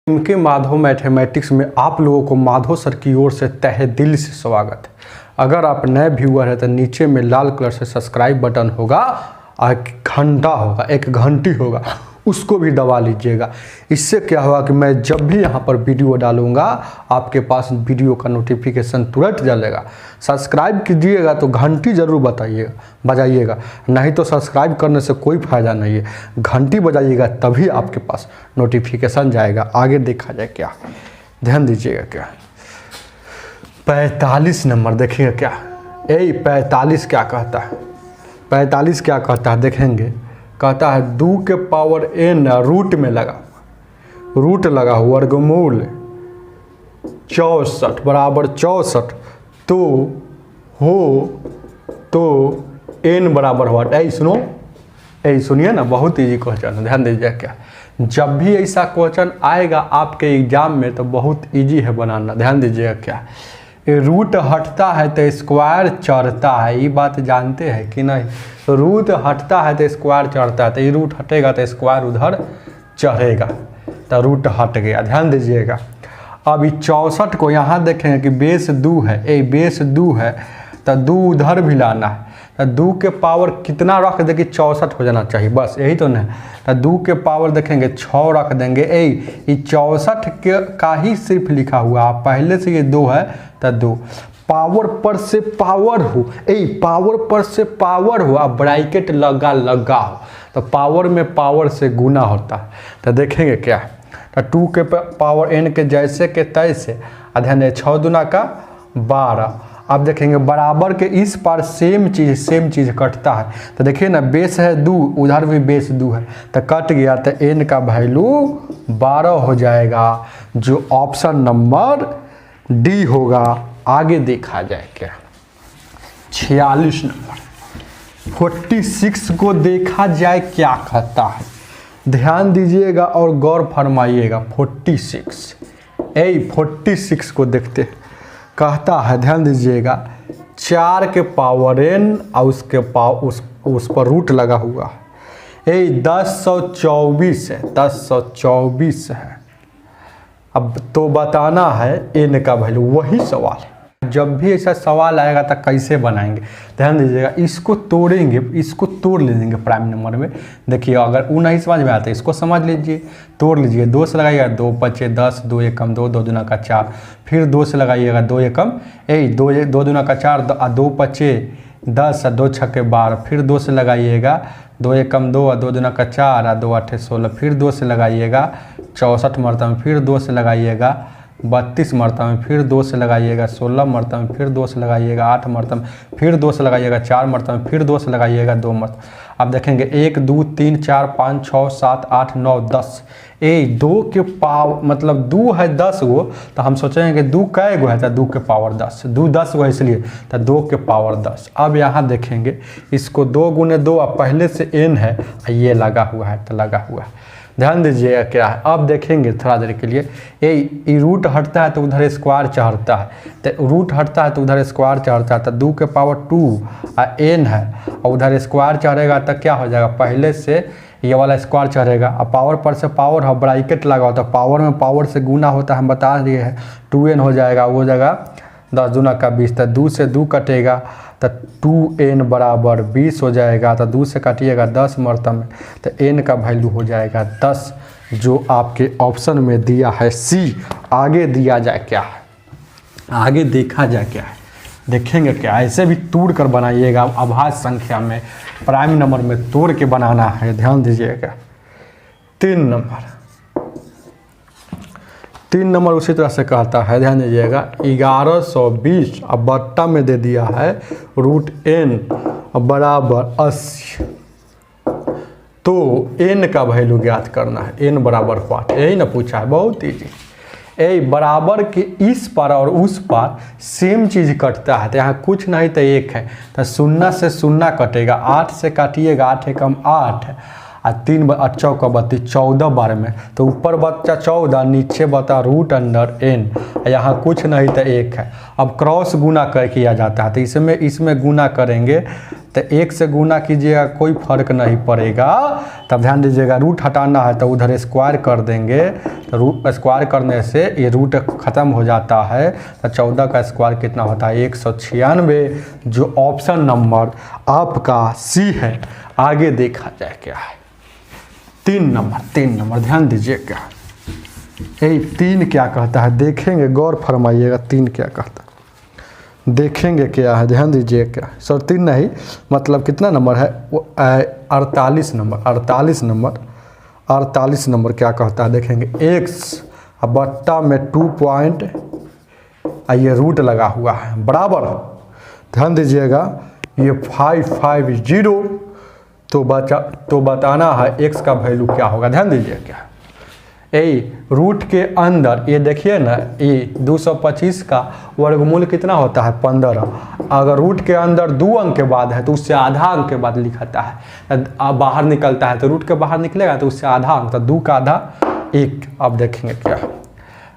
के माधव मैथमेटिक्स में आप लोगों को माधव सर की ओर से तहे दिल से स्वागत है। अगर आप नए व्यूअर हैं तो नीचे में लाल कलर से सब्सक्राइब बटन होगा और घंटा होगा, एक घंटी होगा, उसको भी दबा लीजिएगा। इससे क्या होगा कि मैं जब भी यहाँ पर वीडियो डालूंगा आपके पास वीडियो का नोटिफिकेशन तुरंत जलेगा। सब्सक्राइब कीजिएगा तो घंटी ज़रूर बजाइएगा, नहीं तो सब्सक्राइब करने से कोई फ़ायदा नहीं है। घंटी बजाइएगा तभी आपके पास नोटिफिकेशन जाएगा। आगे देखा जाए क्या, ध्यान दीजिएगा क्या 45 नंबर देखिएगा क्या 45 क्या कहता है। 45 क्या कहता है देखेंगे, कहता है 2 के पावर n रूट में लगा हुआ वर्गमूल 64 बराबर 64 तो n बराबर हुआ। सुनिए ना, बहुत इजी क्वेश्चन है, ध्यान दीजिए क्या। जब भी ऐसा क्वेश्चन आएगा आपके एग्जाम में तो बहुत इजी है बनाना। ध्यान दीजिएगा क्या, रूट हटता है तो स्क्वायर चढ़ता है, ये बात जानते हैं कि नहीं। रूट हटता है तो स्क्वायर चढ़ता है, तो ये रूट हटेगा तो स्क्वायर उधर चढ़ेगा, तो रूट हट गया। ध्यान दीजिएगा। अब 64 को यहाँ देखेंगे कि बेस 2 है, बेस 2 है तो 2 उधर भी लाना है, तो 2 के पावर कितना रख देंगे 64 हो जाना चाहिए, बस यही तो नहीं। तो 2 के पावर देखेंगे 6 रख देंगे। ये 64 के का ही सिर्फ लिखा हुआ, पहले से ये 2 है तो 2 पावर पर से पावर हो, पावर पर से पावर हो, अब ब्रैकेट लगा हो तो पावर में पावर से गुना होता है। तो देखेंगे क्या, तो 2 के पावर n के जैसे के तैसे, ध्यान 6 दूना का 12। अब देखेंगे बराबर के इस पार सेम चीज़ कटता है, तो देखिए ना बेस है 2, उधर भी बेस 2 है तो कट गया, तो n का वैल्यू 12 हो जाएगा, जो ऑप्शन नंबर डी होगा। आगे देखा जाए क्या 46 नंबर 46 को देखा जाए क्या कहता है। ध्यान दीजिएगा और गौर फरमाइएगा। 46 को देखते कहता है, ध्यान दीजिएगा 4 के पावर n और उसके उस पर रूट लगा हुआ है। 1024 है, 1024 है। अब तो बताना है n का वैल्यू, वही सवाल है। जब भी ऐसा सवाल आएगा तो कैसे बनाएंगे, ध्यान दीजिएगा। इसको तोड़ेंगे, इसको तोड़ लेंगे प्राइम नंबर में। देखिए अगर वो नहीं समझ में आता है इसको समझ लीजिए, तोड़ लीजिए। 2 से लगाइएगा 2 5 10, 2 एकम 2, 2 दूना का 4, फिर 2 से लगाइएगा 2 एकम 2 दूना का 4, 2 5 10, 2 छक्के 12, फिर 2 से लगाइएगा 2 एकम 2, 2 दूना का 4, 2 8 16, फिर 2 से लगाइएगा 64 मरतबा, फिर 2 से लगाइएगा 32 मरतबा, फिर 2 से लगाइएगा 16 मरतबा, फिर 2 से लगाइएगा 8 मरतबा, फिर 2 से लगाइएगा 4 मरतबा, फिर 2 से लगाइएगा 2 मरतबा। अब देखेंगे 1 2 3 4 5 6 7 8 9 10। 2 के पावर मतलब 2 है 10 गो, तो हम सोचेंगे कि 2 कै गो है, तो 2 के पावर 10, 2 10 गो इसलिए तो 2 के पावर 10। अब यहाँ देखेंगे इसको 2 गुने 2, अब पहले से n है, ये लगा हुआ है तो लगा हुआ है। ध्यान दीजिएगा क्या है। अब देखेंगे थोड़ा देर के लिए, ये रूट हटता है तो उधर स्क्वायर चढ़ता है, तो रूट हटता है तो उधर स्क्वायर चढ़ता है, तो 2 के पावर 2 और n है और उधर स्क्वायर चढ़ेगा तो क्या हो जाएगा, पहले से ये वाला स्क्वायर चढ़ेगा। अब पावर पर से पावर है, ब्रैकेट लगा होता है, पावर में पावर से गुना होता है, हम बता दिए हैं। 2n हो जाएगा, वो जगह 10 दूना का 20, तो 2 से 2 कटेगा तो 2n बराबर 20 हो जाएगा, तो 2 से काटिएगा 10 मरतबा में, तो n का वैल्यू हो जाएगा 10, जो आपके ऑप्शन में दिया है C। आगे दिया जाए क्या है, आगे देखा जाए क्या है, देखेंगे क्या। ऐसे भी तोड़ कर बनाइएगा, अभाज्य संख्या में प्राइम नंबर में तोड़ के बनाना है। ध्यान दीजिएगा 3 नंबर उसी तरह से कहता है, ध्यान दीजिएगा 1120, अब बट्टा में दे दिया है रूट n बराबर 80, तो n का वैल्यू ज्ञात करना है। n बराबर व्हाट, यही ना पूछा है, बहुत ईजी। बराबर के इस पार और उस पार सेम चीज़ कटता है, तो यहाँ कुछ नहीं तो 1 है, तो 0 से 0 कटेगा, 8 से काटिएगा 8 एकम 8, और 3 और चौका 32, 14 बार में, तो ऊपर बच्चा 14, नीचे बता रूट अंडर n, यहाँ कुछ नहीं तो 1 है। अब क्रॉस गुना किया जाता है, तो इसमें गुना करेंगे तो 1 से गुना कीजिएगा, कोई फर्क नहीं पड़ेगा। तब ध्यान दीजिएगा, रूट हटाना है तो उधर स्क्वायर कर देंगे, तो रूट स्क्वायर करने से ये रूट ख़त्म हो जाता है। तो 14 का स्क्वायर कितना होता है 196, जो ऑप्शन नंबर आपका सी है। आगे देखा जाए क्या है 3 नंबर ध्यान दीजिए क्या है 3 क्या कहता है, देखेंगे, गौर फरमाइएगा 3 क्या कहता है, देखेंगे क्या है, ध्यान दीजिए क्या है। सर 3 नहीं, मतलब कितना नंबर है वो 48 नंबर क्या कहता है, देखेंगे x बट्टा में 2 पॉइंट ये रूट लगा हुआ है बराबर, ध्यान दीजिएगा ये 550, तो बताना है x का वैल्यू क्या होगा। ध्यान दीजिए क्या रूट के अंदर ये देखिए ना, ये 225 का वर्गमूल कितना होता है 15। अगर रूट के अंदर 2 अंक के बाद है तो उससे आधा अंक के बाद लिखाता है, बाहर निकलता है तो रूट के बाहर निकलेगा तो उससे आधा अंक, तो 2 का आधा 1। अब देखेंगे क्या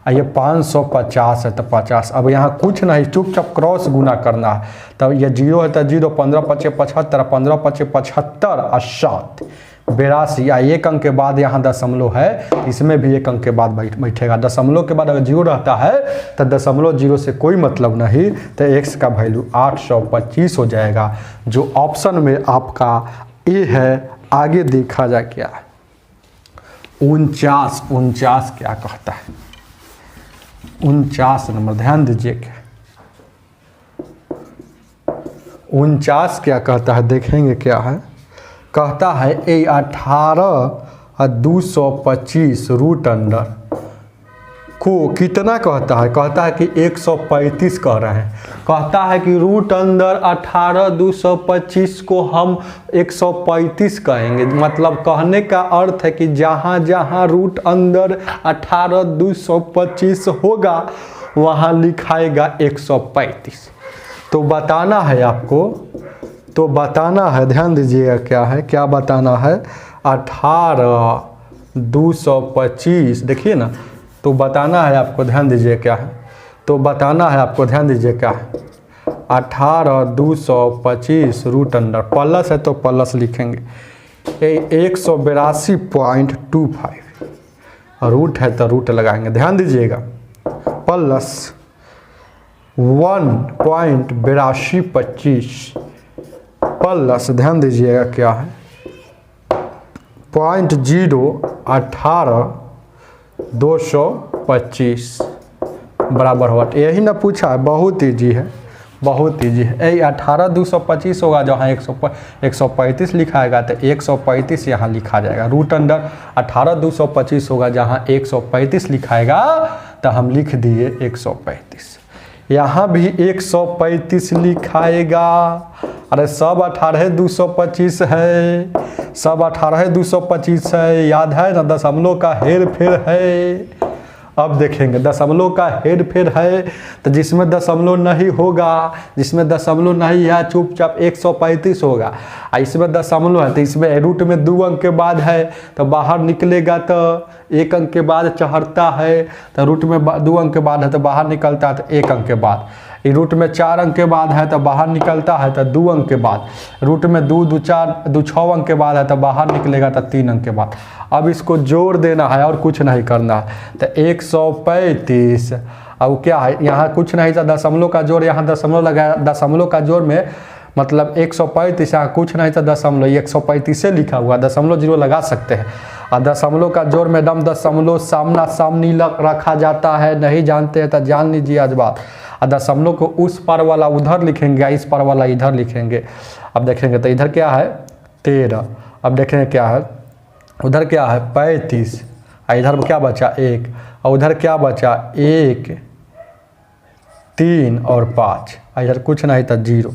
ये 550 है तो 50। अब यहाँ कुछ नहीं, चुपचाप क्रॉस गुना करना है। तब ये 0 है तो 0, 15 × 5 = 75, 15 × 5 = 75 और 7 82। या 1 अंक के बाद यहाँ दशमलव है, इसमें भी 1 अंक के बाद बैठेगा। दशमलव के बाद अगर 0 रहता है तो दशमलव 0 से कोई मतलब नहीं, तो x का वैल्यू 825 हो जाएगा, जो ऑप्शन में आपका ए है। आगे देखा जाए क्या है 49 क्या कहता है 49 नंबर, ध्यान दीजिए क्या 49 क्या कहता है, देखेंगे क्या है। कहता है 18 रूट अंडर को कितना कहता है, कहता है कि 135 कह रहे हैं। कहता है कि रूट अंदर 18 को हम 135 कहेंगे, मतलब कहने का अर्थ है कि जहाँ जहाँ रूट अंदर 18 होगा वहाँ लिखाएगा 135। तो बताना है आपको, तो बताना है, ध्यान दीजिएगा क्या है, क्या बताना है 18 देखिए ना, तो बताना है आपको, ध्यान दीजिए क्या है, तो बताना है आपको, ध्यान दीजिए क्या है 18 रूट अंडर प्लस है तो प्लस लिखेंगे 182.25, रूट है तो रूट लगाएंगे, ध्यान दीजिएगा, प्लस 1.8225 प्लस, ध्यान दीजिएगा क्या है 0.018 बराबर हुआ। यही ना पूछा है, बहुत ईजी है, बहुत ईजी है। 18 होगा, जहाँ 135 लिखाएगा तो 135 यहाँ लिखा जाएगा। रूट अंडर 18 होगा, जहाँ 135 लिखाएगा तो हम लिख दिए 135। यहाँ भी 135 लिखाएगा। अरे सब 18 है, सब 18 है, याद है ना, दशमलव का हेर फेर है। अब देखेंगे दशमलव का हेर फेर है, तो जिसमें दशमलव नहीं होगा, जिसमें दशमलव नहीं है चुपचाप 135 होगा। इसमें दशमलव है तो इसमें रूट में 2 अंक के बाद है तो बाहर निकलेगा, तो 1 अंक के बाद चढ़ता है, तो रूट में 2 अंक के बाद है तो बाहर निकलता है तो 1 अंक के बाद। रूट में 4 अंक के बाद है तो बाहर निकलता है तो 2 अंक के बाद। रूट में 2 6 अंक के बाद है तो बाहर निकलेगा तो 3 अंक के बाद। अब इसको जोड़ देना है और कुछ नहीं करना है, तो 135। अब क्या है, यहाँ कुछ नहीं था, दशमलव का जोड़, यहाँ दशमलव लगाया, दशमलव का जोड़ में मतलब 135, यहाँ कुछ नहीं था, दशमलव 135 से लिखा हुआ, दशमलव 0 लगा सकते हैं। और दशमलव का जोड़ में दम दशमलव सामना सामनी रखा जाता है, नहीं जानते हैं तो जान लीजिए आज बात। और दशमलव को उस पार वाला उधर लिखेंगे, इस पार वाला इधर लिखेंगे। अब देखेंगे तो इधर क्या है 13, अब देखेंगे क्या है, उधर क्या है 35, और इधर क्या बचा 1, और उधर क्या बचा 1 3 और 5, इधर कुछ नहीं था 0।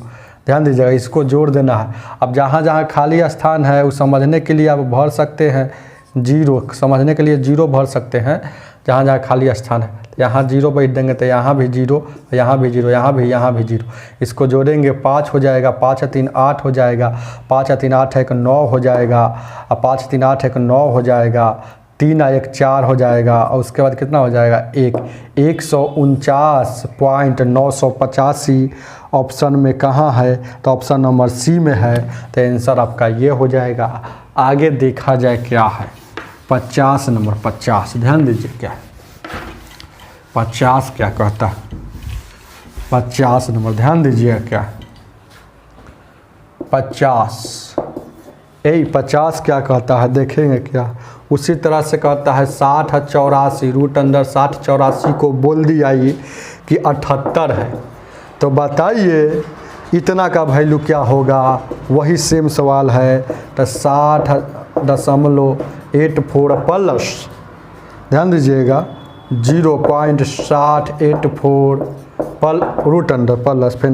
ध्यान दीजिएगा, इसको जोड़ देना है। अब जहाँ जहाँ खाली स्थान है वो समझने के लिए आप भर सकते हैं 0, समझने के लिए 0 भर सकते हैं। जहाँ जहाँ खाली स्थान है यहाँ 0 बैठ देंगे तो यहाँ भी 0, यहाँ भी 0, यहाँ भी 0। इसको जोड़ेंगे 5 हो जाएगा, 5 3 8 हो जाएगा, 5 3 8 1 9 हो जाएगा, और 5 3 8 1 9 हो जाएगा, 3 1 4 हो जाएगा, और उसके बाद कितना हो जाएगा 149.985 ऑप्शन में कहाँ है, तो ऑप्शन नंबर सी में है। तो आंसर आपका ये हो जाएगा। आगे देखा जाए क्या है 50 नंबर, 50 ध्यान दीजिए क्या है 50 क्या कहता है 50 नंबर ध्यान दीजिए क्या 50 क्या कहता है देखेंगे क्या। उसी तरह से कहता है 60 है 84, रूट अंडर 60 84 को बोल दिया ये कि 78 है, तो बताइए इतना का वैल्यू क्या होगा। वही सेम सवाल है, तो 60.84 प्लस ध्यान दीजिएगा 0.6084 रूट अंडर प्लस फिर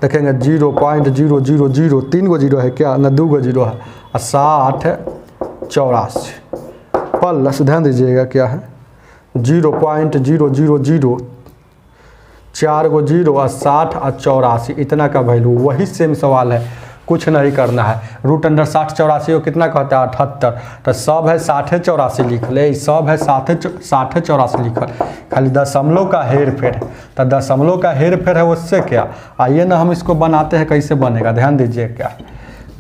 देखेंगे 0.000 3 गो 0 है क्या ना 2 गो 0 है, 60 84 प्लस ध्यान दीजिएगा क्या है 0.000 4 गो 0 और 60 और 84 इतना का वैल्यू। वही सेम सवाल है, कुछ नहीं करना है। रूट अंडर 60 84 को कितना कहता है 78, तो सब है 60 84 लिख ले, सब है 60 84 लिखल, खाली दशमलव का हेर फेर है। तो दशमलव का हेर फेर है उससे क्या। आइए ना हम इसको बनाते हैं, कैसे बनेगा ध्यान दीजिए क्या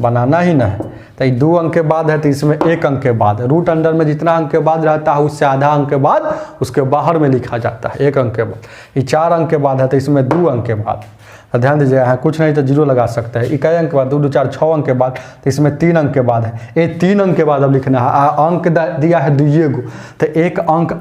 बनाना ही ना है। तो 2 अंक के बाद है तो इसमें 1 अंक के बाद, रूट अंडर में जितना अंक के बाद रहता है उससे आधा अंक के बाद उसके बाहर में लिखा जाता है 1 अंक के बाद। ये 4 अंक के बाद है तो इसमें 2 अंक के बाद, तो ध्यान दीजिए यहाँ कुछ नहीं तो 0 लगा सकते हैं। 1 अंक के बाद 2 2 4 6 अंक के बाद, तो इसमें 3 अंक के बाद है। ये 3 अंक के बाद अब लिखना है, अंक दिया है 2 गो, तो 1 अंक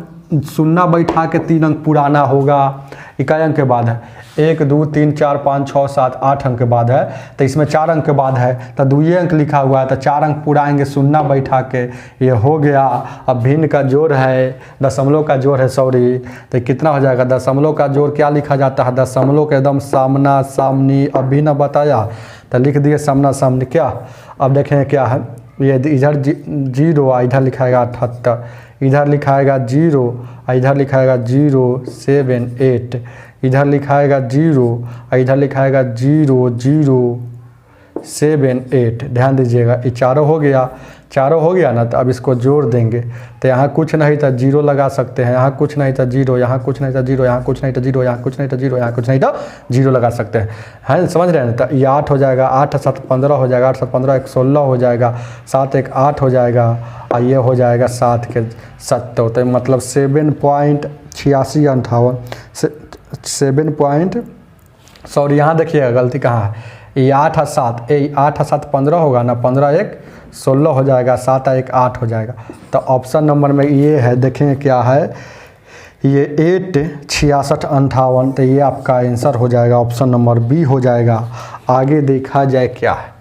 शून्य बैठा के 3 अंक पुराना होगा। 1 अंक के बाद है 1 2 3 4 5 6 7 8 अंक के बाद है, तो इसमें 4 अंक के बाद है तो 2 अंक लिखा हुआ है, तो 4 अंक पुराएंगे शून्य बैठा के, ये हो गया। अब भिन्न का जोड़ है, दशमलव का जोड़ है सॉरी, तो कितना हो जाएगा। दशमलव का जोड़ क्या लिखा जाता है, दशमलव के एकदम सामना सामनी। अब भी ना बताया तो लिख दिए सामना सामनी क्या। अब देखें क्या है, ये इधर 0 इधर लिखाएगा 78, इधर लिखाएगा 0 इधर लिखाएगा 078, इधर लिखाएगा 0 इधर लिखाएगा 0078। ध्यान दीजिएगा ये चारों हो गया ना, तो अब इसको जोड़ देंगे तो यहाँ कुछ नहीं था 0 लगा सकते हैं, यहाँ कुछ नहीं था 0, यहाँ कुछ नहीं था 0, यहाँ कुछ नहीं था 0, यहाँ कुछ नहीं था 0, यहाँ कुछ नहीं था 0 लगा सकते हैं। हैं समझ रहे हैं। तो ये 8 हो जाएगा, 8 7 15 हो जाएगा, 8 7 15 1 16 हो जाएगा, 7 1 8 हो जाएगा, और ये हो जाएगा 7 के 70, तो मतलब 7.8658 सॉरी यहाँ देखिएगा गलती कहाँ है। ये 8 और 7 8 और 7 15 होगा ना, 15 1 16 हो जाएगा, 7 1 8 हो जाएगा। तो ऑप्शन नंबर में ये है, देखेंगे क्या है ये 8 66 58, तो ये आपका आंसर हो जाएगा ऑप्शन नंबर बी हो जाएगा। आगे देखा जाए क्या है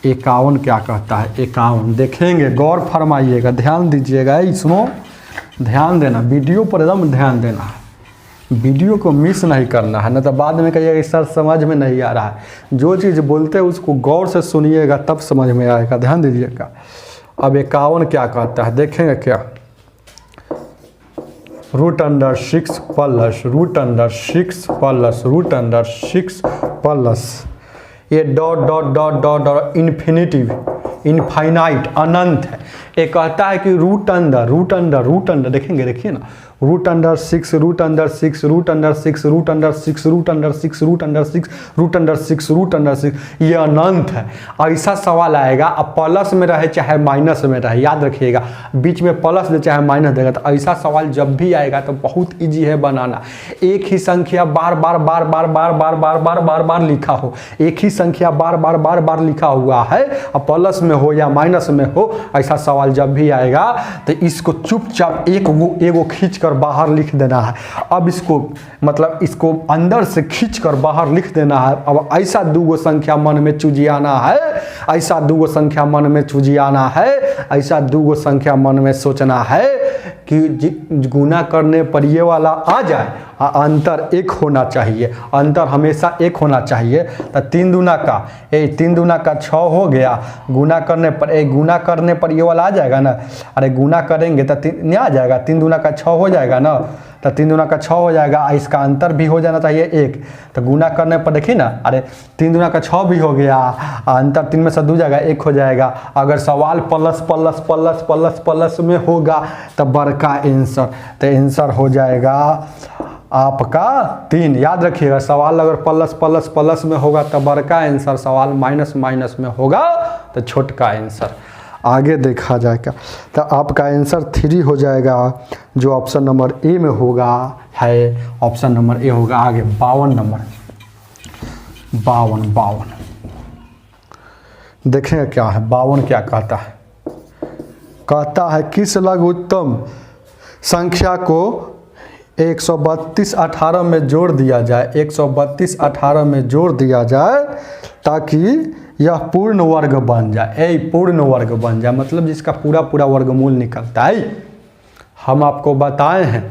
51 क्या कहता है 51 देखेंगे, गौर फरमाइएगा, ध्यान दीजिएगा, इसमें ध्यान देना, वीडियो पर एकदम ध्यान देना है, वीडियो को मिस नहीं करना है, न तो बाद में कहिएगा सर समझ में नहीं आ रहा है। जो चीज़ बोलते हैं उसको गौर से सुनिएगा तब समझ में आएगा, ध्यान दीजिएगा। अब 51 क्या कहता है देखेंगे क्या, root under 6 plus root under 6 plus root under 6 plus ये dot dot dot dot dot infinite अनंत है। ये कहता है कि रूट अंडर देखेंगे, देखिए ना, root under 6 root under 6 root under 6 root under 6 root under 6 root under 6 root under 6 root under 6, ये अनंत है। ऐसा सवाल आएगा, अब प्लस में रहे चाहे माइनस में रहे, याद रखिएगा, बीच में प्लस दे चाहे माइनस देगा। तो ऐसा सवाल जब भी आएगा तो बहुत इजी है बनाना। एक ही संख्या बार बार बार बार बार बार बार बार बार बार लिखा हो, एक ही संख्या बार बार बार बार लिखा हुआ है, अब प्लस में हो या माइनस में हो, ऐसा सवाल जब भी आएगा तो इसको चुपचाप एगो खींच कर बाहर लिख देना है। अब इसको मतलब इसको अंदर से खींच कर बाहर लिख देना है। अब ऐसा 2 संख्या मन में चुजियाना है, ऐसा 2 संख्या मन में चुजियाना है, ऐसा 2 संख्या मन में सोचना है कि गुना करने पर ये वाला आ जाए, अंतर 1 होना चाहिए, अंतर हमेशा 1 होना चाहिए। तो 3 दूना का 3 दूना का 6 हो गया, गुना करने पर ये वाला आ जाएगा ना। अरे गुना करेंगे तो नहीं आ जाएगा, 3 दूना का 6 हो जाएगा ना। तो 3 दूना का 6 हो जाएगा, इसका अंतर भी हो जाना चाहिए 1। तो गुना करने पर देखिए ना, अरे 3 दूना का 6 भी हो गया, अंतर 3 में से 2 जाएगा, 1 हो जाएगा। अगर सवाल plus plus plus plus plus में होगा तो बड़का आंसर, तो आंसर हो जाएगा आपका 3। याद रखिएगा, सवाल अगर प्लस प्लस प्लस में होगा तो बड़का आंसर, सवाल माइनस माइनस में होगा तो छोटका आंसर। आगे देखा जाएगा तो आपका आंसर 3 हो जाएगा, जो ऑप्शन नंबर ए में होगा है ऑप्शन नंबर ए होगा। आगे 52 नंबर, 52 देखें क्या है। 52 क्या कहता है, कहता है किस लघुत्तम संख्या को 132 में जोड़ दिया जाए, 132 में जोड़ दिया जाए ताकि यह पूर्ण वर्ग बन जाए। पूर्ण वर्ग बन जाए मतलब जिसका पूरा पूरा वर्गमूल निकलता है। हम आपको बताए हैं,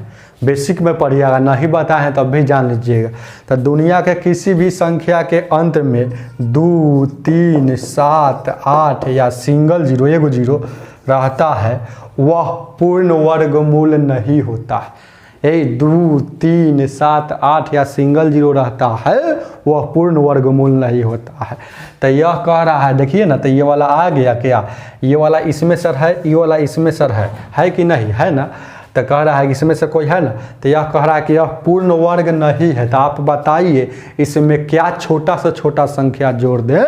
बेसिक में पढ़िएगा, नहीं बताए हैं तब भी जान लीजिएगा। तो दुनिया के किसी भी संख्या के अंत में 2, 3, 7, 8 या सिंगल 0 1 0 रहता है, वह पूर्ण वर्गमूल नहीं होता है। 2, 3, 7, 8 या सिंगल 0 रहता है, वह पूर्ण वर्गमूल नहीं होता है। तो यह कह रहा है, देखिए ना, तो ये वाला आ गया क्या, ये वाला इसमें सर है, ये वाला इसमें सर है कि नहीं है ना। तो कह रहा है कि इसमें से कोई है ना, तो यह कह रहा है कि यह पूर्ण वर्ग नहीं है। तो आप बताइए इसमें क्या छोटा से छोटा संख्या जोड़ दे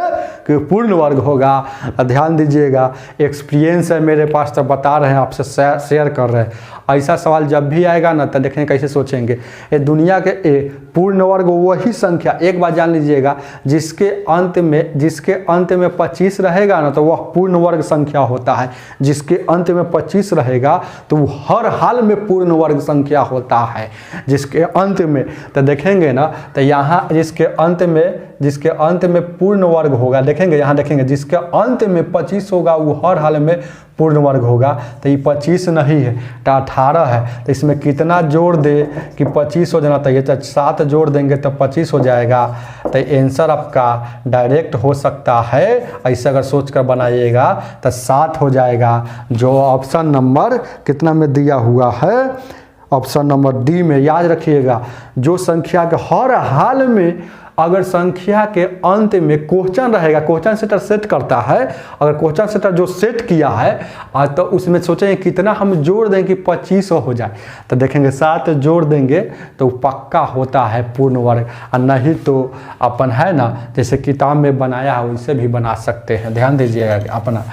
कि पूर्ण वर्ग होगा। ध्यान दीजिएगा, एक्सपीरियंस है मेरे पास, तो बता रहे हैं, आपसे शेयर कर रहे हैं। ऐसा सवाल जब भी आएगा ना तो देखें कैसे सोचेंगे। ये दुनिया के पूर्ण वर्ग वही संख्या, एक बात जान लीजिएगा, जिसके अंत में 25 रहेगा ना तो वह पूर्ण वर्ग संख्या होता है। जिसके अंत में 25 रहेगा तो वो हर हाल में पूर्ण वर्ग संख्या होता है। जिसके अंत में तो देखेंगे ना, तो यहाँ जिसके अंत में पूर्ण वर्ग होगा, देखेंगे यहाँ देखेंगे, जिसके अंत में 25 होगा वो हर हाल में पूर्ण वर्ग होगा। तो ये 25 नहीं है तो 18 है। तो इसमें कितना जोड़ दे कि 25 हो जाना चाहिए, तो 7 जोड़ देंगे तो 25 हो जाएगा। तो आंसर आपका डायरेक्ट हो सकता है, ऐसे अगर सोच कर बनाइएगा तो 7 हो जाएगा, जो ऑप्शन नंबर कितना में दिया हुआ है, ऑप्शन नंबर डी में। याद रखिएगा, जो संख्या के हर हाल में अगर संख्या के अंत में क्वेश्चन रहेगा, क्वेश्चन सेटर सेट करता है, अगर क्वेश्चन सेटर जो सेट किया है तो उसमें सोचेंगे कितना हम जोड़ दें कि 25 हो जाए, तो देखेंगे 7 जोड़ देंगे तो पक्का होता है पूर्ण वर्ग। और नहीं तो अपन है ना, जैसे किताब में बनाया है वैसे भी बना सकते हैं। ध्यान दीजिएगा अपना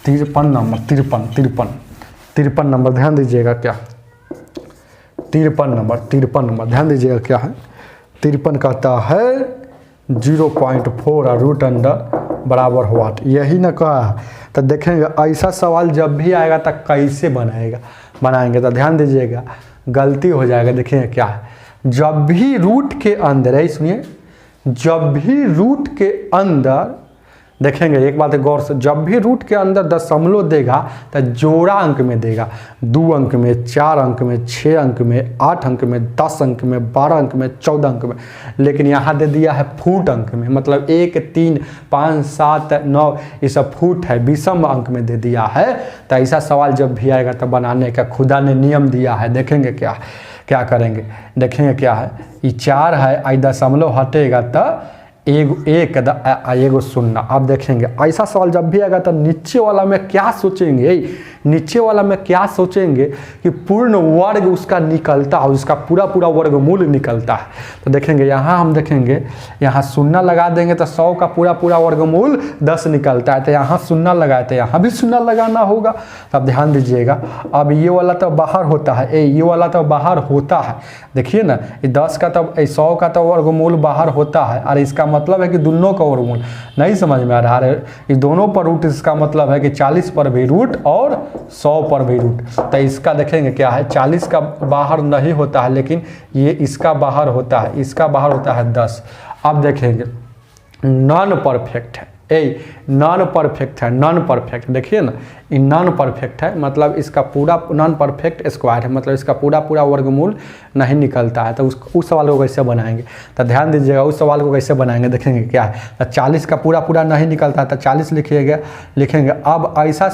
53 नंबर, 53 नंबर ध्यान दीजिएगा क्या, 53 नंबर ध्यान दीजिएगा क्या है। 53 कहता है 0.4 रूट अंडर बराबर व्हाट, यही ना कहा। तो देखेंगे ऐसा सवाल जब भी आएगा तो कैसे बनाएंगे, तो ध्यान दीजिएगा गलती हो जाएगा। देखिए क्या है, जब भी रूट के अंदर, यही सुनिए, जब भी रूट के अंदर, देखेंगे एक बात है गौर से, जब भी रूट के अंदर दशमलव देगा तो जोड़ा अंक में देगा। 2 अंक में, 4 अंक में, 6 अंक में, 8 अंक में, 10 अंक में, 12 अंक में, 14 अंक में। लेकिन यहाँ दे दिया है फुट अंक में, मतलब 1, 3, 5, 7, 9 ये सब फुट है, विषम अंक में दे दिया है। तो ऐसा सवाल जब भी आएगा तो बनाने का खुदा ने नियम दिया है। देखेंगे क्या करेंगे, देखेंगे क्या है, ये 4 है, आई दशमलव हटेगा तो एगो शून्य। अब देखेंगे ऐसा सवाल जब भी आएगा तो नीचे वाला में क्या सोचेंगे, नीचे वाला में क्या सोचेंगे कि पूर्ण वर्ग उसका निकलता है, उसका पूरा पूरा वर्गमूल निकलता है। तो देखेंगे यहाँ हम देखेंगे, यहाँ शून्य लगा देंगे तो 100 का पूरा पूरा वर्गमूल 10 निकलता है। तो यहाँ शून्य लगाए तो यहाँ भी शून्य लगाना होगा। तो अब ध्यान दीजिएगा, अब ये वाला तो बाहर होता है, ये वाला तो बाहर होता है। देखिए ना, ये 10 का तो 100 का तो वर्गमूल बाहर होता है, और इसका मतलब है कि दोनों का वर्गमूल नहीं समझ में आ रहा है, ये दोनों पर रूट, इसका मतलब है कि 40 पर भी रूट और 100 पर भी रूट। तो इसका देखेंगे क्या है, 40 का बाहर नहीं होता है, लेकिन ये इसका बाहर होता है, इसका बाहर होता है 10। अब देखेंगे नॉन परफेक्ट है, नॉन परफेक्ट है, नॉन परफेक्ट। देखिए ना, ये नॉन परफेक्ट है, मतलब इसका पूरा नॉन परफेक्ट स्क्वायर है, मतलब इसका पूरा वर्गमूल नहीं निकलता है। तो उस सवाल को कैसे बनाएंगे, तो ध्यान दीजिएगा उस सवाल को कैसे बनाएंगे, देखेंगे क्या है। तो 40 का पूरा नहीं निकलता है तो 40 लिखेंगे। अब ऐसा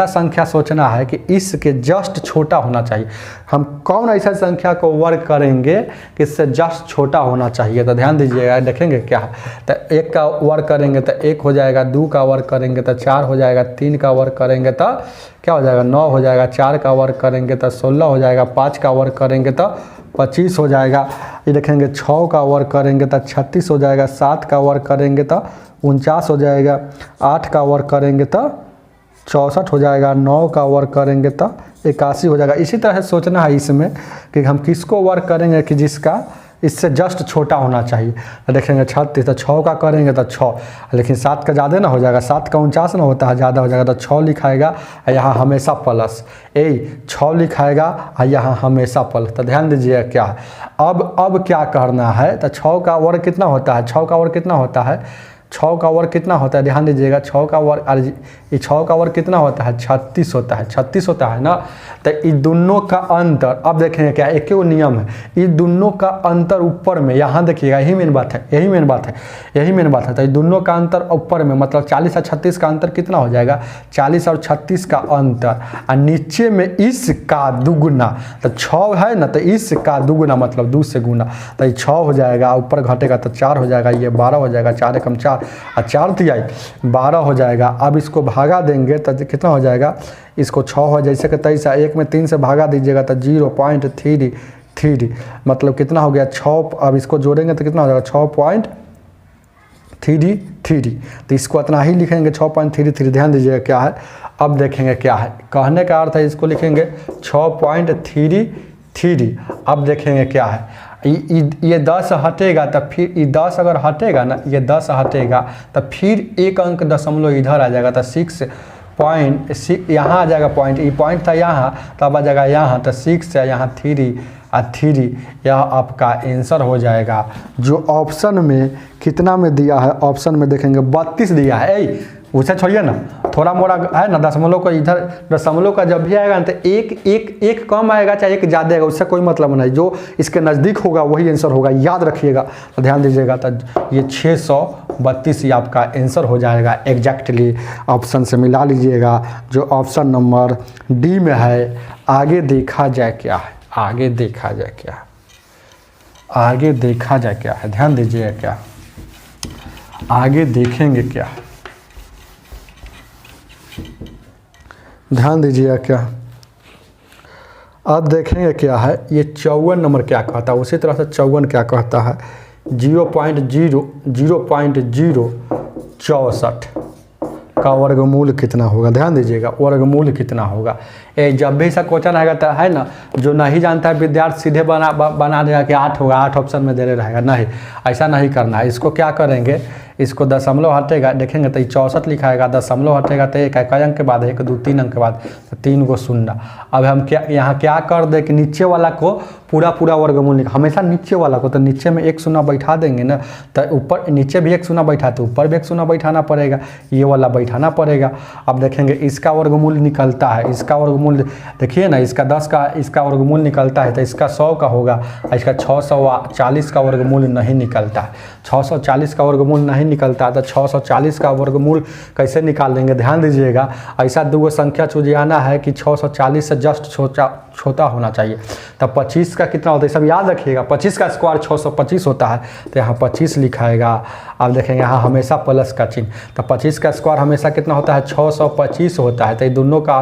संख्या सोचना है कि इसके जस्ट छोटा होना चाहिए। हम कौन ऐसा संख्या को वर्ग करेंगे कि इससे जस्ट छोटा होना चाहिए, तो ध्यान दीजिएगा देखेंगे क्या है। तो 1 का वर्ग करेंगे तो 1 हो जाएगा, 2 का वर्ग करेंगे तो 4 हो जाएगा, 3 का वर्ग करेंगे तो क्या हो जाएगा 9 हो जाएगा, 4 का वर्ग करेंगे तो 16 हो जाएगा, 5 का वर्ग करेंगे तो 25 हो जाएगा। ये देखेंगे 6 का वर्ग करेंगे तो 36 हो जाएगा, 7 का वर्ग करेंगे तो 49 हो जाएगा, 8 का वर्ग करेंगे तो 64 हो जाएगा, 9 का वर्ग करेंगे तो 81 हो जाएगा। इसी तरह सोचना है इसमें कि हम किसको वर्ग करेंगे कि जिसका इससे जस्ट छोटा होना चाहिए। तो देखेंगे 36 तो 6 का करेंगे तो 6, लेकिन 7 का ज़्यादा ना हो जाएगा, 7 का 49 ना होता है, ज़्यादा हो जाएगा तो 6 लिखाएगा, यहाँ हमेशा प्लस 6 लिखाएगा और यहाँ हमेशा प्लस। तो ध्यान दीजिए क्या है, अब क्या करना है, तो 6 का वर्ग कितना होता है, 6 का वर्ग कितना होता है, 6 का वर्ग कितना होता है, ध्यान दीजिएगा 6 का वर्ग, ये 6 का वर्ग कितना होता है, 36 होता है, 36 होता है ना। तो इन दोनों का अंतर अब देखेंगे क्या, एक ही नियम है, इन दोनों का अंतर ऊपर में, यहाँ देखिएगा यही मेन बात है। तो इन दोनों का अंतर ऊपर में, मतलब 40 और 36 का अंतर कितना हो जाएगा, 40 और 36 का अंतर, और नीचे में इसका दुगुना, तो 6 है ना, तो इसका दुगुना मतलब 2 से गुना, तो ये 6 हो जाएगा, ऊपर घटेगा तो 4 हो जाएगा, ये 12 हो जाएगा, 4 एकम 4 और 4 तिहाई 12 हो जाएगा। अब इसको भागा देंगे तो कितना हो जाएगा, इसको 6 हो जैसे कि तैसा, 1 में 3 से भागा दीजिएगा तो 0.33, मतलब कितना हो गया 6। अब इसको जोड़ेंगे तो कितना हो जाएगा 6.33, तो इसको इतना ही लिखेंगे 6.33। ध्यान दीजिएगा क्या है, अब देखेंगे क्या है, कहने का अर्थ है इसको लिखेंगे 6.33। अब देखेंगे क्या है, ये 10 हटेगा तो फिर ये 10 अगर हटेगा ना, ये 10 हटेगा तो फिर एक अंक दशमलव इधर आ जाएगा, तो 6.6 यहाँ आ जाएगा पॉइंट, ये पॉइंट था यहाँ, तब आ जाएगा यहाँ, तो 6 है यहाँ 3 और 3, यह आपका आंसर हो जाएगा। जो ऑप्शन में कितना में दिया है, ऑप्शन में देखेंगे 32 दिया है। उसे छोड़िए ना, थोड़ा मोड़ा है ना दशमलव का, इधर दशमलव का जब भी आएगा ना तो एक कम आएगा चाहे एक ज़्यादा आएगा, उससे कोई मतलब नहीं, जो इसके नज़दीक होगा वही आंसर होगा, याद रखिएगा। तो ध्यान दीजिएगा, तो ये 632 ही आपका आंसर हो जाएगा एग्जैक्टली। ऑप्शन से मिला लीजिएगा जो ऑप्शन नंबर डी में है। आगे देखा जाए क्या है, आगे देखा जाए क्या है, ध्यान दीजिएगा क्या आगे देखेंगे क्या, ध्यान दीजिएगा क्या, अब देखेंगे क्या है। ये 54 नंबर क्या कहता है, उसी तरह से 54 क्या कहता है, 0.064 का वर्गमूल कितना होगा। ध्यान दीजिएगा वर्गमूल कितना होगा। जब भी ऐसा क्वेश्चन आएगा तो है ना, जो नहीं जानता है विद्यार्थी सीधे बना देगा कि 8 होगा, 8 ऑप्शन में दे रहेगा। नहीं, ऐसा नहीं करना है। इसको क्या करेंगे, इसको दशमलव हटेगा, देखेंगे तो 64 लिखाएगा, दशमलव हटेगा तो एक अंक के बाद 1 2 3 अंक के बाद 3 को शून्य। अब हम क्या यहाँ क्या कर दे कि नीचे वाला को पूरा वर्गमूल लिखा, हमेशा नीचे वाला को, तो नीचे में 1 शून्य बैठा देंगे ना, तो ऊपर नीचे भी 1 शून्य बैठा तो ऊपर भी 1 शून्य बैठाना पड़ेगा, ये वाला बैठाना पड़ेगा। अब देखेंगे इसका वर्गमूल निकलता है, इसका वर्गमूल देखिए ना, इसका 10 का इसका वर्गमूल निकलता है तो इसका 100 का होगा, इसका 640 का वर्गमूल नहीं निकलता है। 640 का वर्गमूल नहीं निकलता है तो 640 का वर्गमूल कैसे निकाल लेंगे। ध्यान दीजिएगा, ऐसा दो संख्या चुजियाना है कि 640 से जस्ट छोटा होना चाहिए। तब 25 का कितना होता है सब याद रखिएगा, 25 का स्क्वायर 625 होता है, तो यहाँ 25 लिखाएगा। आप देखेंगे यहाँ हमेशा प्लस का चिन्ह, तो 25 का स्क्वायर हमेशा कितना होता है 625 होता है। तो ये दोनों का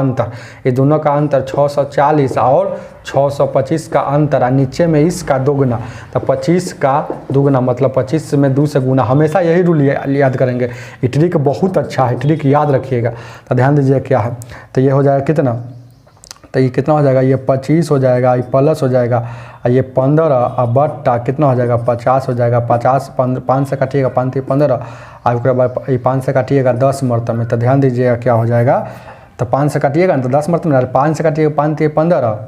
अंतर 640 और 625 का अंतर, और नीचे में इसका दोगुना, तो 25 का दोगुना मतलब 25 में 2 से गुना। हमेशा यही रूल याद करेंगे। ये ट्रिक बहुत अच्छा है, ट्रिक याद रखिएगा। तो ध्यान दीजिए क्या है, तो ये हो जाएगा कितना, तो ये कितना हो जाएगा, ये 25 हो जाएगा, ये प्लस हो जाएगा, और ये 15 और बट्टा कितना हो जाएगा 50 हो जाएगा। 50 5 से काटिएगा 5 3 15, और उसके बाद ये 5 से काटिएगा 10 मरतबे में। तो ध्यान दीजिएगा क्या हो जाएगा, तो 5 से काटिएगा ना तो 10 मरतबे में, 5 से काटिएगा 5 3 15,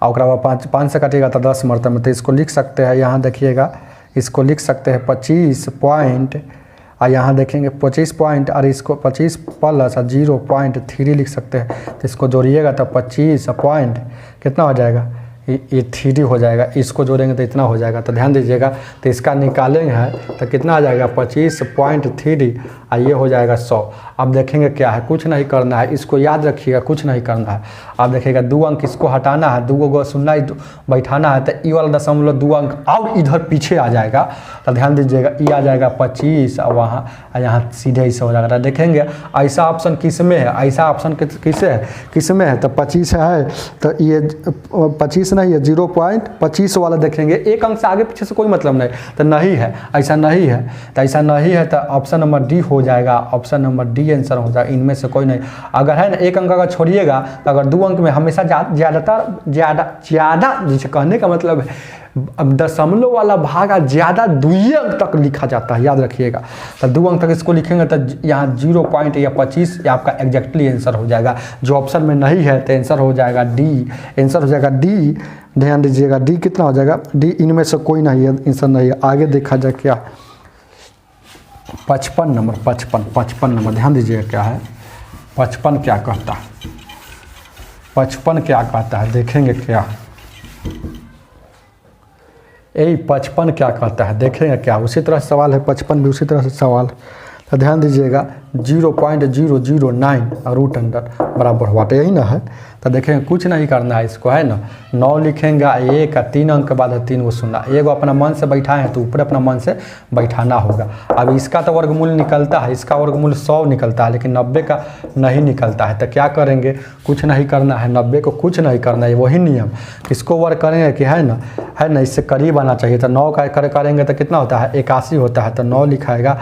और बाद 5 से काटिएगा तो 10 मरतबे में। तो इसको लिख सकते हैं, यहाँ देखिएगा इसको लिख सकते हैं 25 पॉइंट और यहाँ देखेंगे 25 पॉइंट और इसको 25 प्लस 0.3 लिख सकते हैं, तो इसको जोड़िएगा तो 25 पॉइंट कितना हो जाएगा, ये 3 हो जाएगा। इसको जोड़ेंगे तो इतना हो जाएगा। तो ध्यान दीजिएगा, तो इसका निकालेंगे है तो कितना आ जाएगा 25.3 और ये हो जाएगा 100। अब देखेंगे क्या है, कुछ नहीं करना है, इसको याद रखिएगा, कुछ नहीं करना है। अब देखिएगा 2 अंक इसको हटाना है, 2 को शून्य बैठाना है, तो ये वाला दशमलव 2 अंक और इधर पीछे आ जाएगा। तो ध्यान दीजिएगा, ये आ जाएगा 25 और वहाँ यहाँ सीधे ऐसे हो जाएगा। तो देखेंगे ऐसा ऑप्शन किस में है, ऐसा ऑप्शन किस में है, तो 25 है, तो ये 25 नहीं है 0.25 वाला देखेंगे, एक अंक से आगे पीछे से कोई मतलब नहीं, तो नहीं है, ऐसा नहीं है। तो ऐसा नहीं है तो ऑप्शन नंबर डी हो जाएगा, ऑप्शन नंबर डी आंसर हो जाएगा, इनमें से कोई नहीं। अगर है ना एक अंक अगर छोड़िएगा तो अगर 2 अंक में हमेशा ज़्यादा जिसे कहने का मतलब है अब दशमलव वाला भागा ज़्यादा 2 अंक तक लिखा जाता है, याद रखिएगा। तो 2 अंक तक इसको लिखेंगे तो यहाँ 0 पॉइंट या 25 या आपका एग्जैक्टली आंसर हो जाएगा। जो ऑप्शन में नहीं है तो आंसर हो जाएगा डी, आंसर हो जाएगा डी। ध्यान दीजिएगा डी कितना हो जाएगा, डी इनमें से कोई नहीं है, आंसर नहीं है। आगे देखा जाए क्या 55 नंबर, 55 नंबर ध्यान दीजिएगा क्या है 55 क्या कहता है, 55 क्या कहता है देखेंगे क्या, 55 क्या कहता है देखेंगे क्या। उसी तरह सवाल है 55 भी उसी तरह से सवाल। तो ध्यान दीजिएगा 0.009 और रूट अंडर बराबर हुआ, तो यही ना है। तो देखेंगे कुछ नहीं करना है, इसको है ना 9 लिखेंगे, 1 का 3 अंक के बाद है 3 को शून्य, एगो अपना मन से बैठाए हैं तो ऊपर अपना मन से बैठाना होगा। अब इसका तो वर्गमूल निकलता है, इसका वर्गमूल 100 निकलता है, लेकिन 90 का नहीं निकलता है। तो क्या करेंगे, कुछ नहीं करना है, 90 को कुछ नहीं करना है, वही नियम। किसको वर्ग करेंगे कि है ना इससे करीब आना चाहिए। तो 9 का करेंगे तो कितना होता है 81 होता है, तो 9 लिखाएगा।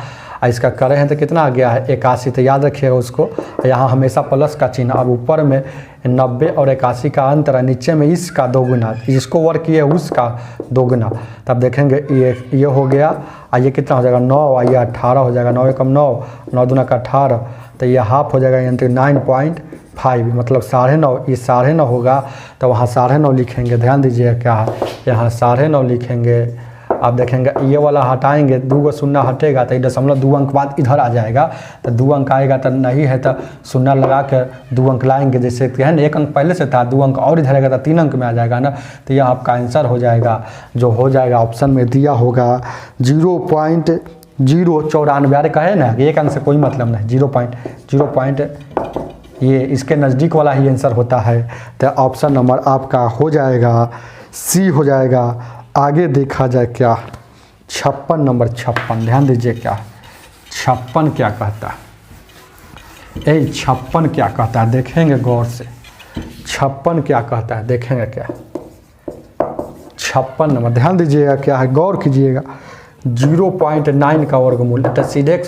इसका करे हैं तो कितना आ गया है 81, तो याद रखिएगा उसको। यहाँ हमेशा प्लस का चिन्ह, अब ऊपर में 90 और 81 का अंतर है, नीचे में इसका 2 गुना, जिसको वर्ग किए उसका 2 गुना। तब देखेंगे ये हो गया, और ये कितना हो जाएगा 9 और ये 18 हो जाएगा, 9 एकम 9, 9 दूना का 18, तो ये हाफ हो जाएगा, यानी 9.5 मतलब 9.5। ये 9.5 होगा तो वहाँ 9.5 लिखेंगे। ध्यान दीजिए क्या है, यहाँ 9.5 लिखेंगे। आप देखेंगे ये वाला हटाएंगे, 2 को शून्य हटेगा तो 0.2 अंक बाद इधर आ जाएगा। तो 2 अंक आएगा तो नहीं है तो शून्य लगा के 2 अंक लाएंगे, जैसे कि है ना 1 अंक पहले से था, 2 अंक और इधर आएगा तो 3 अंक में आ जाएगा ना। तो यह आपका आंसर हो जाएगा, जो हो जाएगा ऑप्शन में दिया होगा 0.094। अरे कहे ना 1 अंक से कोई मतलब नहीं, 0.0 ये इसके नज़दीक वाला ही आंसर होता है। तो ऑप्शन नंबर आपका हो जाएगा सी हो जाएगा। आगे देखा जाए क्या 56 नंबर, 56 ध्यान दीजिए क्या 56 क्या कहता है, 56 क्या कहता है देखेंगे गौर से। 56 क्या कहता है देखेंगे क्या 56 नंबर, ध्यान दीजिएगा क्या है, गौर कीजिएगा। 0.9 का वर्गमूल, तो सीधे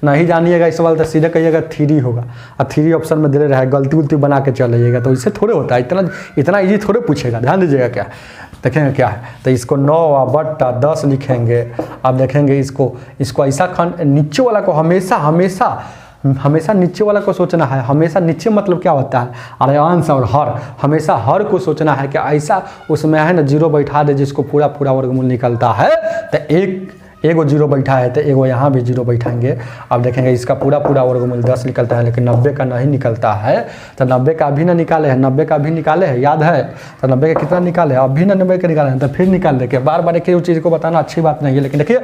नहीं जानिएगा इस वाला, तो सीधे कहिएगा 3 होगा, और 3 ऑप्शन में दे रहा है, गलती उलती बना के चल जाइएगा। तो इससे थोड़े होता है, इतना इजी थोड़े पूछेगा। ध्यान दीजिएगा क्या देखेंगे क्या है, तो इसको 9/10 लिखेंगे। अब देखेंगे इसको ऐसा नीचे वाला को हमेशा नीचे वाला को सोचना है। हमेशा नीचे मतलब क्या होता है, अरे अंश और हर, हमेशा हर को सोचना है कि ऐसा उसमें है ना 0 बैठा दे जिसको पूरा वर्गमूल निकलता है। तो एगो 0 बैठा है तो एगो यहाँ भी 0 बैठाएंगे। अब देखेंगे इसका पूरा वर्गमूल 10 निकलता है, लेकिन 90 का नहीं निकलता है। तो 90 का अभी ना निकाले हैं, 90 का अभी निकाले हैं, याद है। तो 90 का कितना निकाले अभी ना 90 का निकाले हैं, तो फिर निकाल देखिए। बार एक ही चीज़ को बताना अच्छी बात नहीं है, लेकिन देखिए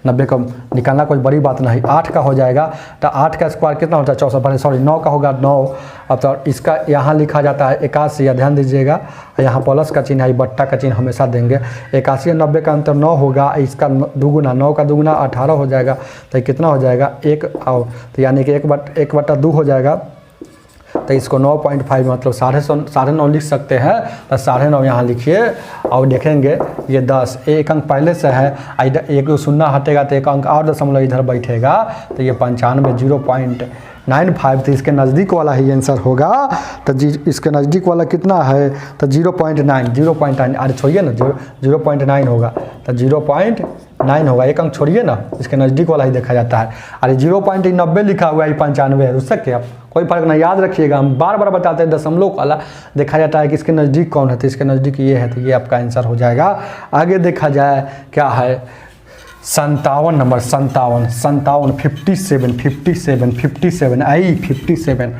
90 का निकालना कोई बड़ी बात नहीं। 8 का हो जाएगा, तो 8 का स्क्वायर कितना होता है 64, 9 का होगा 9। अब तो इसका यहाँ लिखा जाता है 81, या ध्यान दीजिएगा यहाँ प्लस का चिन्ह है, बट्टा का चिन्ह हमेशा देंगे। 81 और 90 का अंतर 9 होगा, इसका 2 गुना, 9 का 2 गुना 18 हो जाएगा। तो कितना हो जाएगा 1, तो यानी कि 1/2 हो जाएगा। तो इसको 9.5 मतलब 9.5 लिख सकते हैं। तो 9.5 यहाँ लिखिए, और देखेंगे ये 10, 1 अंक पहले से है, एक शून्य हटेगा तो 1 अंक और दशमलव इधर बैठेगा। तो ये 95 0.95, तो इसके नज़दीक वाला ही आंसर होगा। तो इसके नज़दीक वाला कितना है, तो 0.9, अरे छोड़िए ना 0.9 होगा, तो 0.9 होगा, 1 अंक छोड़िए ना, इसके नज़दीक वाला ही देखा जाता है। अरे 0.90 लिखा हुआ है, 95 है, उससे क्या कोई फर्क नहीं, याद रखिएगा। हम बार बताते हैं दशमलव वाला देखा जाता है कि इसके नज़दीक कौन है, तो इसके नज़दीक ये है, तो ये आपका आंसर हो जाएगा। आगे देखा जाए क्या है 57 नंबर, 57 57 आई 57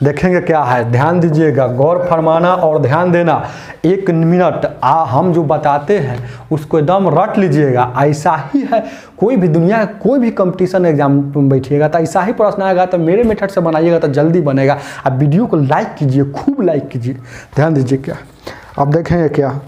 देखेंगे क्या है। ध्यान दीजिएगा, गौर फरमाना और ध्यान देना। 1 मिनट हम जो बताते हैं उसको एकदम रट लीजिएगा। ऐसा ही है, कोई भी दुनिया कोई भी कंपटीशन एग्जाम में बैठिएगा तो ऐसा ही प्रश्न आएगा, तो मेरे मेथड से बनाइएगा तो जल्दी बनेगा। आप वीडियो को लाइक कीजिए, खूब लाइक कीजिए। ध्यान दीजिए क्या, अब देखेंगे क्या,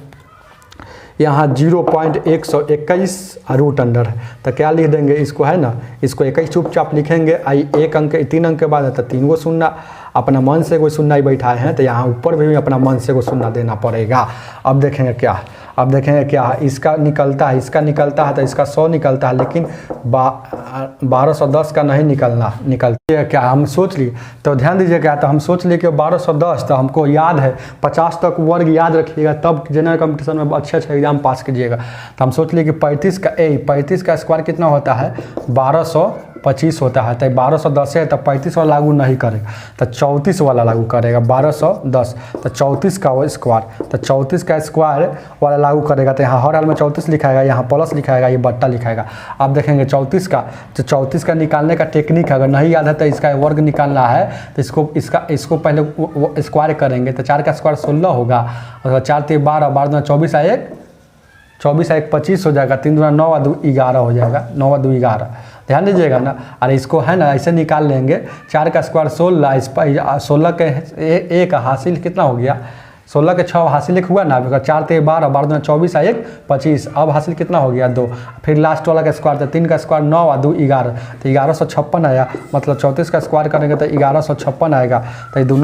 यहाँ 0.121 रूट अंडर है, तो क्या लिख देंगे इसको, है ना, इसको 21 चुपचाप लिखेंगे। आई 1 अंक 3 अंक के बाद है तो 3 को शून्य, अपना मन से कोई शून्य ही बैठाए हैं तो यहाँ ऊपर भी अपना मन से को शून्य देना पड़ेगा। अब देखेंगे क्या, अब देखेंगे क्या, इसका निकलता है, इसका निकलता है तो इसका 100 निकलता है, लेकिन 1210 का नहीं निकलती है क्या, हम सोच लिए। तो ध्यान दीजिए क्या, तो हम सोच लिए कि 1210, तो हमको याद है 50 तक वर्ग याद रखिएगा, तब जनरल कंपटीशन में अच्छे एग्जाम पास कीजिएगा। तो हम सोच लिए कि 35 का स्क्वायर कितना होता है, 1225 होता है। तो 1210 है तो 35 वाला लागू नहीं करेगा, तो 34 वाला लागू करेगा। 1210 तो 34 का स्क्वायर, तो 34 का स्क्वायर वाला लागू करेगा। तो यहाँ हर हाल में 34 लिखाएगा, यहाँ प्लस लिखाएगा, ये बट्टा लिखाएगा। अब देखेंगे 34 का, तो 34 का निकालने का टेक्निक है, अगर नहीं याद है तो इसका वर्ग निकालना है तो इसको पहले स्क्वायर करेंगे। तो 4 का स्क्वायर 16 होगा, और 4 3 12, 12 24 1 25 हो जाएगा। 3 दूना 9 और 2 11 हो जाएगा, 9 और 2 11। ध्यान दीजिएगा ना, अरे इसको है ना ऐसे निकाल लेंगे। 4 का स्क्वायर 16, इस पर 16 के 1 हासिल कितना हो गया, 16 के 6 हासिल 1 हुआ ना। 4 3 12, 12 24 1 25, अब हासिल कितना हो गया 2। फिर लास्ट वाला का स्क्वायर, तो 3 का स्क्वायर 9 और 2 11, तो 1156 आया। मतलब 34 का स्क्वायर करेंगे तो 1156 आएगा। तो ये दोनों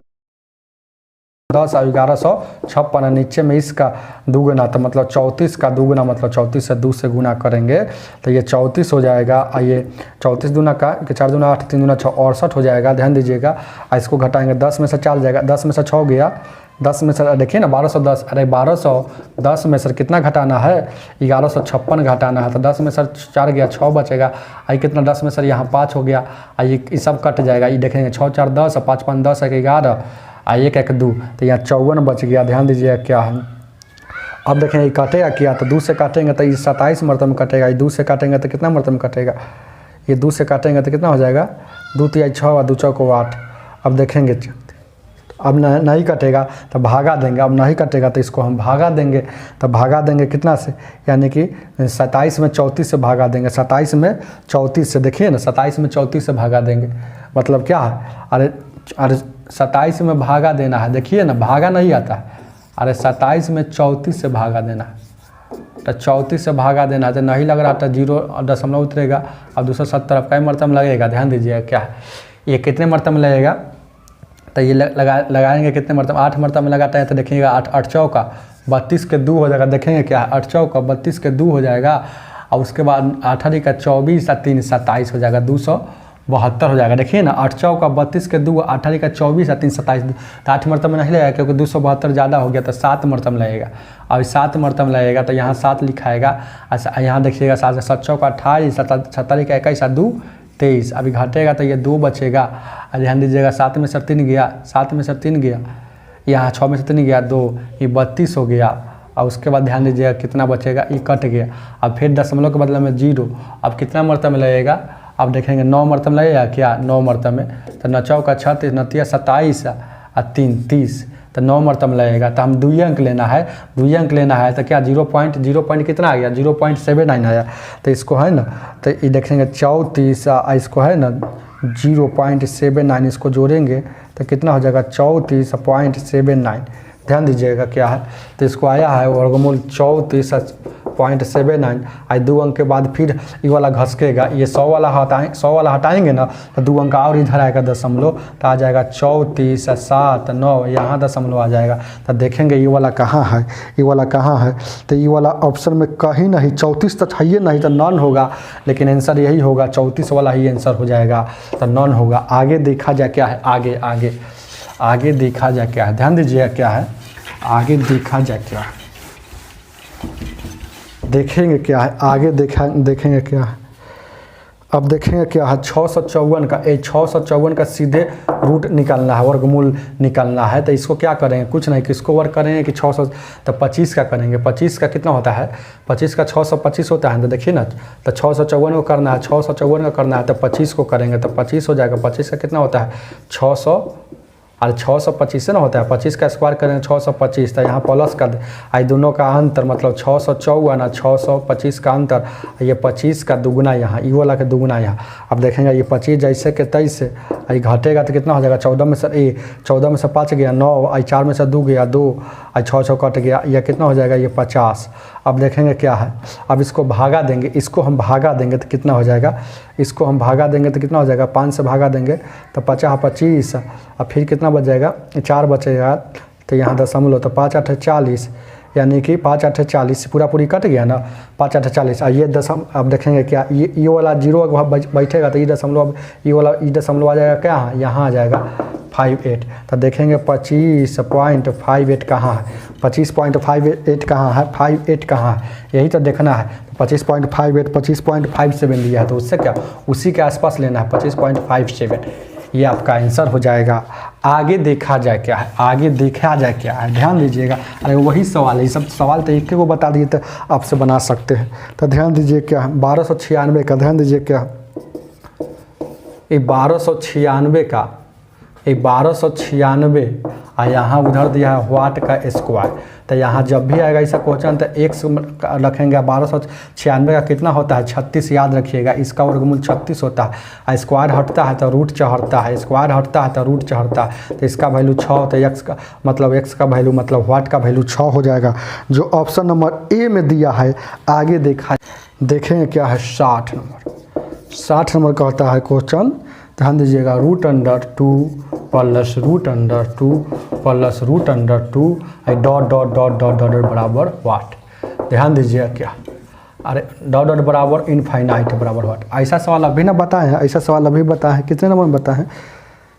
10 और 1156, नीचे में इसका दुगुना, तो मतलब 34 का दुगुना, मतलब 34 से 2 से गुना करेंगे तो ये 34 हो जाएगा। और ये 34 दूना का 4 दूना 8, 3 दूना 6, 68 हो जाएगा। ध्यान दीजिएगा, इसको घटाएंगे, 10 में से 4 जाएगा, 10 में से 6 गया, 10 में से देखिए ना 1210, अरे 1210 में सर कितना घटाना है, 1156 घटाना है। तो 10 में सर 4 गया, 6 बचेगा। आई कितना, 10 में सर यहाँ 5 हो गया, ये सब कट जाएगा। ये देखेंगे 6 4 10, 5 5 10 1 11, 1 1 2, तो यहाँ 54 बच गया। ध्यान दीजिए क्या है। अब देखें ये काटेगा क्या, तो 2 से काटेंगे तो ये 27 मरतबे में कटेगा। ये 2 से काटेंगे तो कितना मरतबे में कटेगा, ये 2 से काटेंगे तो कितना हो जाएगा, 2 3 6 और 2 4 8। अब देखेंगे अब नहीं कटेगा तो भागा देंगे, अब नहीं कटेगा तो इसको हम भागा देंगे। तो भागा देंगे कितना से, यानी कि 27 में 34 से भागा देंगे। 27 में 34 से, देखिए ना 27 में 34 से भागा देंगे, मतलब क्या है, अरे 27 में भागा देना है, देखिए ना भागा नहीं आता है। अरे 27 में 34 से भागा देना है, तो 34 से भागा देना है, तो नहीं लग रहा था 0.0 उतरेगा। अब 270 कई मरतबे लगेगा, ध्यान दीजिएगा क्या है, ये कितने मरतबे में लगेगा, तो ये लगाएंगे कितने मरतबे, 8 मरतबे में लगाते हैं। तो देखिएगा 8 8 चौका 32 के 2 हो जाएगा। देखेंगे क्या है, 8 चौका 32 के 2 हो जाएगा, और उसके बाद 8 का 24 और 3 27 हो जाएगा, 272 हो जाएगा। देखिए ना 8 चौका 32 के 2, 8 का 24 और 3 27, तो 8 मरतबे में नहीं लगेगा क्योंकि 272 ज़्यादा हो गया, तो 7 मरतबे में लगेगा। अब 7 मरतबे लगेगा तो यहाँ 7 लिखाएगा। अच्छा यहाँ देखिएगा 7 7 चौका 28, 70 का 21 और 2 23। अभी घटेगा तो ये 2 बचेगा। और ध्यान दीजिएगा 7 में से 3 गया, 7 में से 3 गया, यहाँ 6 में से 3 गया 2, ये 32 हो गया। और उसके बाद ध्यान दीजिएगा कितना बचेगा, ये कट गया। अब फिर दशमलव के बदले में 0, अब कितना मरतबे में लगेगा, अब देखेंगे 9 मरतबे में लगेगा क्या, 9 मरतबे में। तो 9 चौका 36, 9 तिया 27 और 3 30, तो 9 मरतबे में लगेगा। तो हम 2 अंक लेना है, 2 अंक लेना है, तो क्या 0 कितना आ गया, 0.79 आया। तो इसको है ना, तो ये देखेंगे 34, इसको है ना 0.79, इसको जोड़ेंगे तो कितना हो जाएगा 34.79। ध्यान दीजिएगा क्या है, तो इसको आया है वर्गमूल 34.79। आज 2 अंक के बाद फिर ये वाला घसकेगा, ये 100 वाला हटाएंगे ना, तो 2 अंक और इधर आएगा दशमलव, तो आ जाएगा 34 7 9, यहाँ दशमलव आ जाएगा। तो देखेंगे ये वाला कहाँ है, ये वाला कहाँ है, तो ये वाला ऑप्शन में कहीं नहीं, 34 तो चाहिए नहीं, तो नॉन होगा, लेकिन आंसर यही होगा, 34 वाला ही आंसर हो जाएगा, तो नॉन होगा। आगे देखा जाए क्या है, आगे देखा जाए क्या है, ध्यान दीजिएगा क्या है, आगे देखा जाए क्या है, देखेंगे क्या है, आगे देखेंगे क्या है। अब देखेंगे क्या है 654 का, 654 का सीधे रूट निकालना है, वर्गमूल निकालना है। तो इसको क्या करेंगे, कुछ नहीं, किसको वर्ग करेंगे कि 600, तो 25 का करेंगे। 25 का कितना होता है, 25 का 625 होता है। तो देखिए ना, तो 654 को करना है, 654 का करना है, तो 25 को करेंगे तो 25 हो जाएगा। 25 का कितना होता है 600, और 625 से ना होता है, 25 का स्क्वायर करेंगे 625, तो यहाँ प्लस का आई दोनों का अंतर मतलब 654 और 625 का अंतर, ये 25 का दुगुना यहाँ, ये वाला का दुगुना यहाँ। अब देखेंगे ये 25 जैसे के तैसे, ये घटेगा तो कितना हो जाएगा 14 में से 14 में से 5 गया 9, आई 4 में से 2 गया 2, आई 6 कट गया, यह कितना हो जाएगा ये 50। अब देखेंगे क्या है, अब इसको भागा देंगे, इसको हम भागा देंगे तो कितना हो जाएगा, इसको हम भागा देंगे तो कितना हो जाएगा 5 से भागा देंगे तो 50 25, और फिर कितना बच जाएगा 4 बचेगा, तो यहाँ दशमलव, तो 5 8 40, यानी कि 5 8 40 पूरा पूरी कट गया ना, 5 8 40। ये दशम, अब देखेंगे क्या, ये वाला जीरो बैठेगा तो ये दशमलव, ये वाला ये दशमलव आ जाएगा क्या, यहाँ आ जाएगा 58। तो देखेंगे 25.58 कहाँ है, 25.58 कहाँ है, 58 कहाँ है, यही तो देखना है। 25.58 25.57 लिया है, तो उससे क्या, उसी के आसपास लेना है 25.57, ये आपका आंसर हो जाएगा। आगे देखा जाए क्या है, आगे देखा जाए क्या है, ध्यान दीजिएगा। अरे वही सवाल है, ये सब सवाल तो एक को बता दिए तो आपसे बना सकते हैं। तो ध्यान दीजिए क्या है 1296 का, ध्यान दीजिए क्या, ये 1296 का, ये 1296 और यहाँ उधर दिया है वाट का स्क्वायर। तो यहाँ जब भी आएगा ऐसा क्वेश्चन तो एक्स रखेंगे। 1296 का कितना होता है 36, याद रखिएगा, इसका वर्गमूल 36 होता है। स्क्वायर हटता है तो रूट चढ़ता है, स्क्वायर हटता है तो रूट चढ़ता है, तो इसका वैल्यू 6, तो एक्स का मतलब एक्स का वैल्यू मतलब वाट का वैल्यू 6 हो जाएगा, जो ऑप्शन नंबर ए में दिया है। आगे देखा देखेंगे क्या है 60 नंबर, 60 नंबर का होता है क्वेश्चन, ध्यान दीजिएगा, √2 plus √2 plus √2 dot dot dot dot dot बराबर वाट। ध्यान दीजिएगा क्या, अरे डॉट डॉट बराबर इनफाइनाइट बराबर वाट। ऐसा सवाल अभी ना बताए हैं, ऐसा सवाल अभी बताए हैं, कितने नंबर में बताए हैं,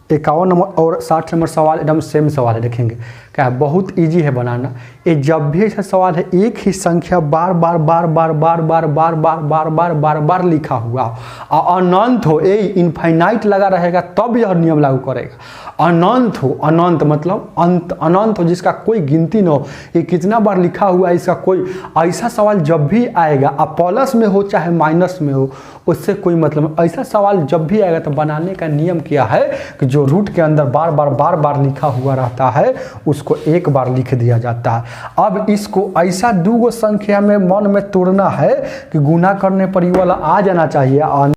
51 नंबर और 60 नंबर सवाल एकदम सेम सवाल है। देखेंगे क्या है, बहुत इजी है बनाना। ये जब भी ऐसा सवाल है एक ही संख्या बार बार बार बार बार बार बार बार बार बार बार बार लिखा हुआ और अनंत हो, ये इनफाइनाइट लगा रहेगा तब यह नियम लागू करेगा। अनंत हो, अनंत मतलब अंत, अनंत हो जिसका कोई गिनती न हो, ये कितना बार लिखा हुआ है इसका कोई, ऐसा सवाल जब भी आएगा, अब प्लस में हो चाहे माइनस में हो उससे कोई मतलब, ऐसा सवाल जब भी आएगा तो बनाने का नियम क्या है कि जो रूट के अंदर बार बार बार बार लिखा हुआ रहता है उसको एक बार लिख दिया जाता है। अब इसको ऐसा 2 संख्या में मन में तोड़ना है कि गुना करने पर ये वाला आ जाना चाहिए।